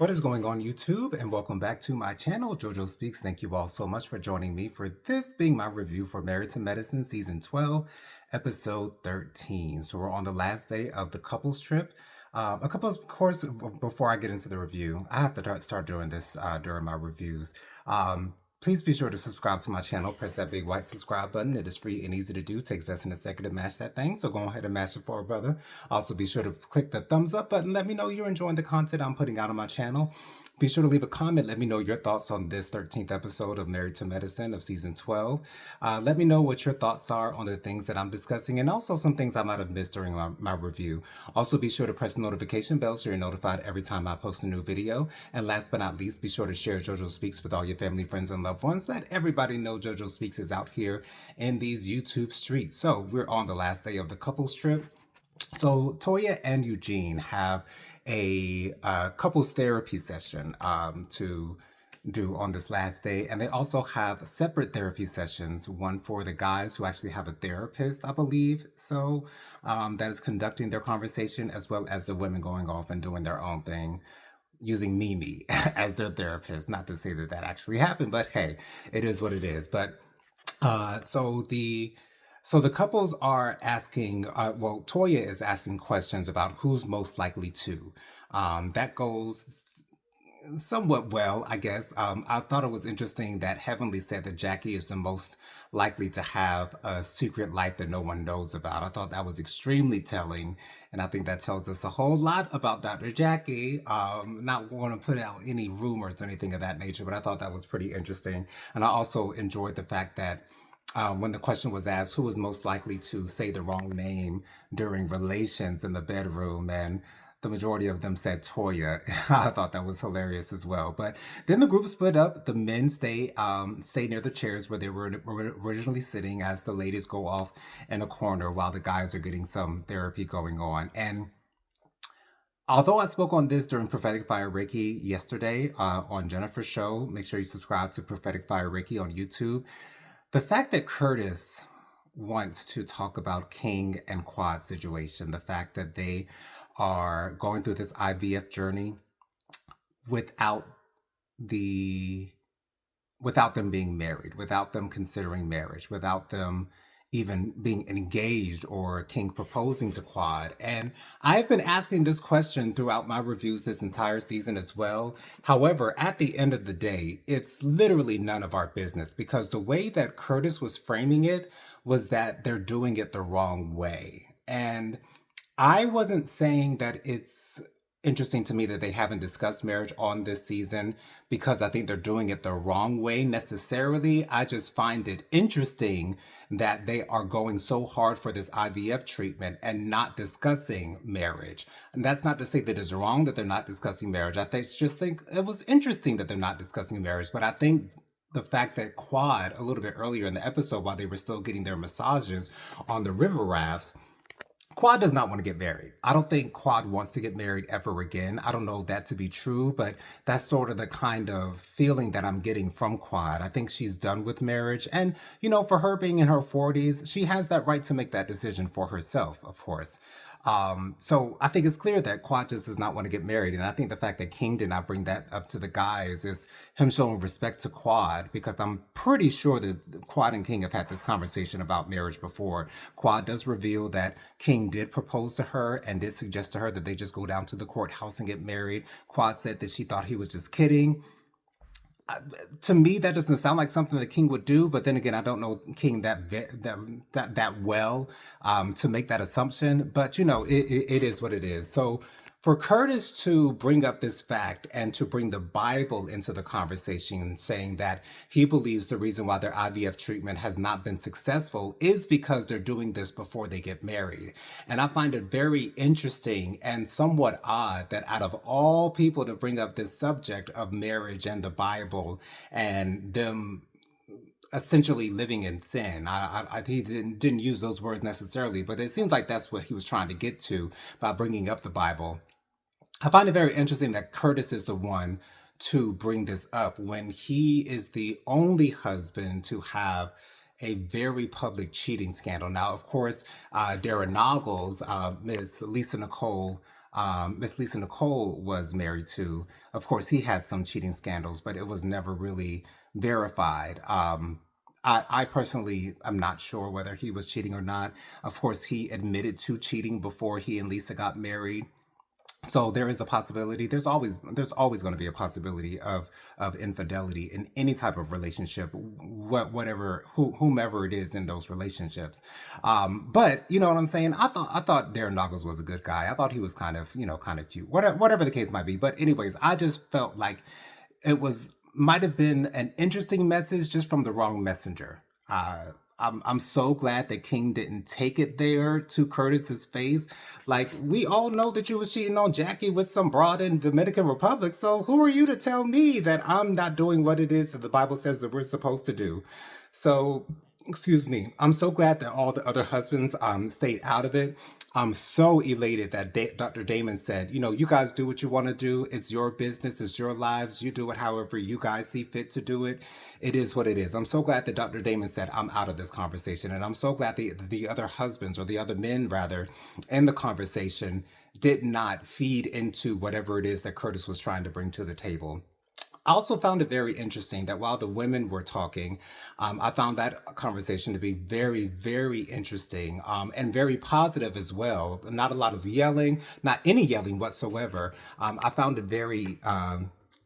What is going on YouTube, and welcome back to my channel, JoJo Speaks. Thank you all so much for joining me for this being my review for Married to Medicine Season 12, Episode 13. So we're on the last day of the couples trip. Of course, before I get into the review, I have to start doing this during my reviews. Please be sure to subscribe to my channel. Press that big white subscribe button. It is free and easy to do. Takes less than a second to mash that thing. So go ahead and mash it for a brother. Also, be sure to click the thumbs up button. Let me know you're enjoying the content I'm putting out on my channel. Be sure to leave a comment. Let me know your thoughts on this 13th episode of Married to Medicine of Season 12. Let me know what your thoughts are on the things that I'm discussing and also some things I might have missed during my review. Also, be sure to press the notification bell so you're notified every time I post a new video. And last but not least, be sure to share JoJo Speaks with all your family, friends, and loved ones. Let everybody know JoJo Speaks is out here in these YouTube streets. So we're on the last day of the couples trip. So Toya and Eugene have a couples therapy session to do on this last day, and they also have separate therapy sessions, one for the guys who actually have a therapist, I believe, so that is conducting their conversation, as well as the women going off and doing their own thing using Mimi as their therapist. Not to say that that actually happened, but hey, it is what it is. But so the couples are asking, well, Toya is asking questions about who's most likely to. That goes somewhat well, I guess. I thought it was interesting that Heavenly said that Jackie is the most likely to have a secret life that no one knows about. I thought that was extremely telling, and I think that tells us a whole lot about Dr. Jackie. Not want to put out any rumors or anything of that nature, but I thought that was pretty interesting. And I also enjoyed the fact that when the question was asked who was most likely to say the wrong name during relations in the bedroom, and the majority of them said Toya. I thought that was hilarious as well. But then the group split up. The men stay near the chairs where they were originally sitting, as the ladies go off in a corner while the guys are getting some therapy going on. And although I spoke on this during Prophetic Fire Reiki yesterday on Jennifer's show, make sure you subscribe to Prophetic Fire Reiki on YouTube. The fact that Curtis wants to talk about King and Quad situation, the fact that they are going through this IVF journey without the without them being married, without them considering marriage, without them even being engaged or King proposing to Quad. And I've been asking this question throughout my reviews this entire season as well. However, at the end of the day, it's literally none of our business, because the way that Curtis was framing it was that they're doing it the wrong way. And I wasn't saying that it's interesting to me that they haven't discussed marriage on this season because I think they're doing it the wrong way necessarily. I just find it interesting that they are going so hard for this IVF treatment and not discussing marriage. And that's not to say that it's wrong that they're not discussing marriage. Just think it was interesting that they're not discussing marriage, but I think the fact that Quad, a little bit earlier in the episode, while they were still getting their massages on the river rafts, Quad does not want to get married. I don't think Quad wants to get married ever again. I don't know that to be true, but that's sort of the kind of feeling that I'm getting from Quad. I think she's done with marriage. And, you know, for her being in her 40s, she has that right to make that decision for herself, of course. So I think it's clear that Quad just does not want to get married. And I think the fact that King did not bring that up to the guys is him showing respect to Quad, because I'm pretty sure that Quad and King have had this conversation about marriage before. Quad does reveal that King did propose to her and did suggest to her that they just go down to the courthouse and get married. Quad said that she thought he was just kidding. To me, that doesn't sound like something that King would do. But then again, I don't know King that well to make that assumption. But you know, it is what it is. So for Curtis to bring up this fact and to bring the Bible into the conversation, saying that he believes the reason why their IVF treatment has not been successful is because they're doing this before they get married. And I find it very interesting and somewhat odd that out of all people to bring up this subject of marriage and the Bible and them essentially living in sin. He didn't use those words necessarily, but it seems like that's what he was trying to get to by bringing up the Bible. I find it very interesting that Curtis is the one to bring this up when he is the only husband to have a very public cheating scandal. Now, of course, Darren Noggles, Ms. Lisa Nicole Miss Lisa Nicole was married to. Of course, he had some cheating scandals, but it was never really verified. I personally am not sure whether he was cheating or not. Of course, he admitted to cheating before he and Lisa got married. So there is a possibility. There's always going to be a possibility of infidelity in any type of relationship, whatever whomever it is in those relationships. But you know what I'm saying. I thought Darren Douglas was a good guy. I thought he was kind of kind of cute. Whatever the case might be. But anyways, I just felt like it was might have been an interesting message just from the wrong messenger. I'm so glad that King didn't take it there to Curtis's face. Like, we all know that you was cheating on Jackie with some broad in Dominican Republic. So who are you to tell me that I'm not doing what it is that the Bible says that we're supposed to do? So, excuse me. I'm so glad that all the other husbands stayed out of it. I'm so elated that Dr. Damon said, you guys do what you want to do. It's your business. It's your lives. You do it however you guys see fit to do it. It is what it is. I'm so glad that Dr. Damon said, I'm out of this conversation. And I'm so glad the other husbands, or the other men rather, in the conversation did not feed into whatever it is that Curtis was trying to bring to the table. I also found it very interesting that while the women were talking, I found that conversation to be very, very interesting, and very positive as well. Not a lot of yelling, not any yelling whatsoever. I found it very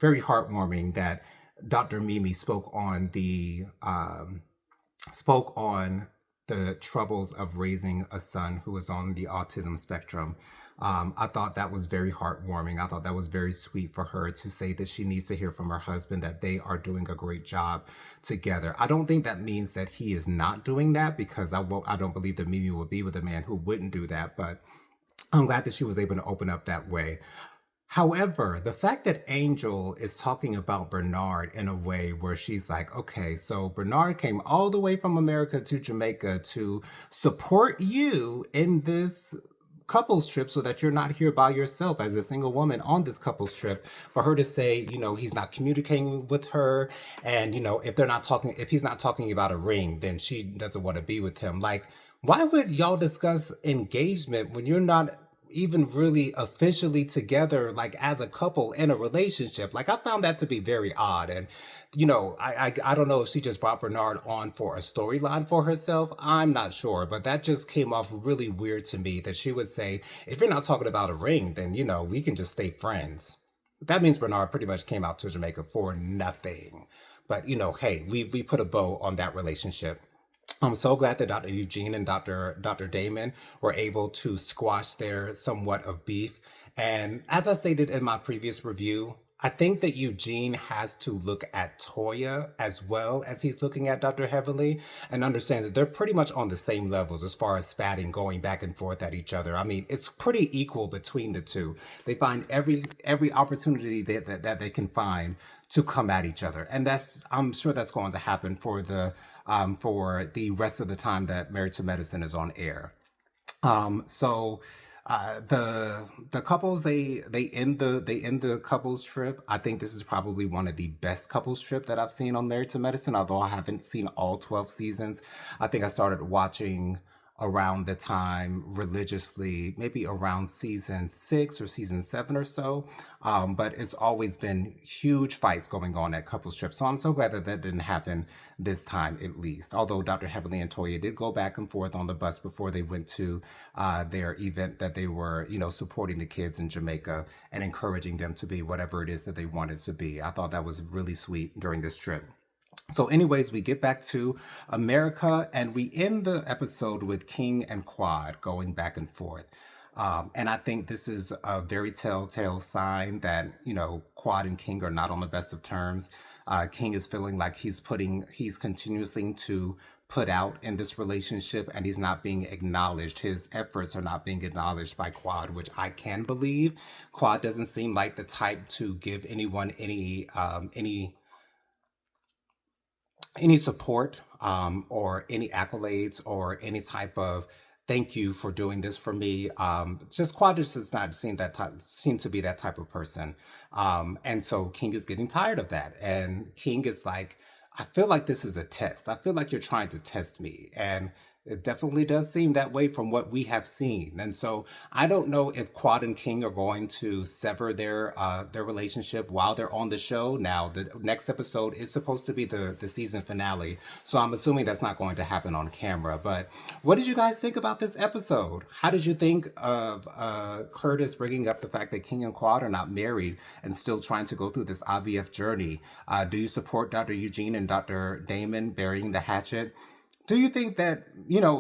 heartwarming that Dr. Mimi spoke on the troubles of raising a son who is on the autism spectrum. I thought that was very heartwarming. I thought that was very sweet for her to say that she needs to hear from her husband that they are doing a great job together. I don't think that means that he is not doing that, because I don't believe that Mimi would be with a man who wouldn't do that. But I'm glad that she was able to open up that way. However, the fact that Angel is talking about Bernard in a way where she's like, okay, so Bernard came all the way from America to Jamaica to support you in this couples trip so that you're not here by yourself as a single woman on this couples trip. For her to say, he's not communicating with her, and if he's not talking about a ring, then she doesn't want to be with him. Like, why would y'all discuss engagement when you're not even really officially together, like as a couple in a relationship? Like, I found that to be very odd. And I don't know if she just brought Bernard on for a storyline for herself. I'm not sure, but that just came off really weird to me, that she would say, if you're not talking about a ring, then we can just stay friends. That means Bernard pretty much came out to Jamaica for nothing. But hey, we put a bow on that relationship. I'm so glad that Dr. Eugene and Dr. Damon were able to squash their somewhat of beef. And as I stated in my previous review, I think that Eugene has to look at Toya as well as he's looking at Dr. Heavenly, and understand that they're pretty much on the same levels as far as spatting, going back and forth at each other. I mean, it's pretty equal between the two. They find every opportunity that they can find to come at each other. And I'm sure that's going to happen for the rest of the time that Married to Medicine is on air. So the couples, they end the couples trip. I think this is probably one of the best couples trip that I've seen on Married to Medicine, although I haven't seen all 12 seasons. I think I started watching around the time religiously, maybe around season 6 or season 7 or so. But it's always been huge fights going on at couples trips. So I'm so glad that that didn't happen this time, at least. Although Dr. Heavenly and Toya did go back and forth on the bus before they went to their event that they were, supporting the kids in Jamaica and encouraging them to be whatever it is that they wanted to be. I thought that was really sweet during this trip. So, anyways, we get back to America, and we end the episode with King and Quad going back and forth. And I think this is a very telltale sign that, Quad and King are not on the best of terms. King is feeling like he's continuously to put out in this relationship, and he's not being acknowledged. His efforts are not being acknowledged by Quad, which I can believe. Quad doesn't seem like the type to give anyone any support, or any accolades, or any type of thank you for doing this for me. Just Quadras does not seem to be that type of person. And so King is getting tired of that. And King is like, I feel like this is a test. I feel like you're trying to test me. And It definitely does seem that way from what we have seen. And so I don't know if Quad and King are going to sever their relationship while they're on the show. Now, the next episode is supposed to be the season finale. So I'm assuming that's not going to happen on camera. But what did you guys think about this episode? How did you think of Curtis bringing up the fact that King and Quad are not married and still trying to go through this IVF journey? Do you support Dr. Eugene and Dr. Damon burying the hatchet? Do you think that,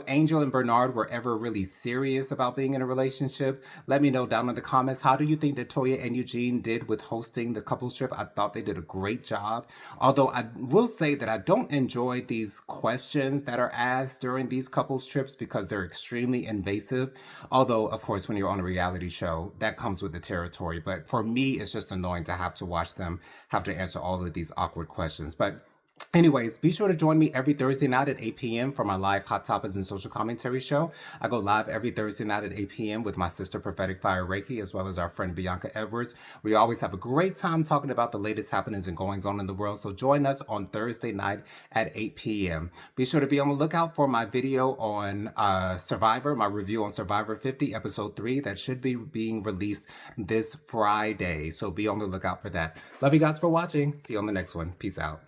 Angel and Bernard were ever really serious about being in a relationship? Let me know down in the comments. How do you think that Toya and Eugene did with hosting the couples trip? I thought they did a great job. Although I will say that I don't enjoy these questions that are asked during these couples trips because they're extremely invasive. Although, of course, when you're on a reality show, that comes with the territory. But for me, it's just annoying to have to watch them have to answer all of these awkward questions. But anyways, be sure to join me every Thursday night at 8 p.m. for my live Hot Topics and Social Commentary show. I go live every Thursday night at 8 p.m. with my sister Prophetic Fire Reiki, as well as our friend Bianca Edwards. We always have a great time talking about the latest happenings and goings on in the world, so join us on Thursday night at 8 p.m. Be sure to be on the lookout for my video on Survivor, my review on Survivor 50, Episode 3, that should be being released this Friday, so be on the lookout for that. Love you guys for watching. See you on the next one. Peace out.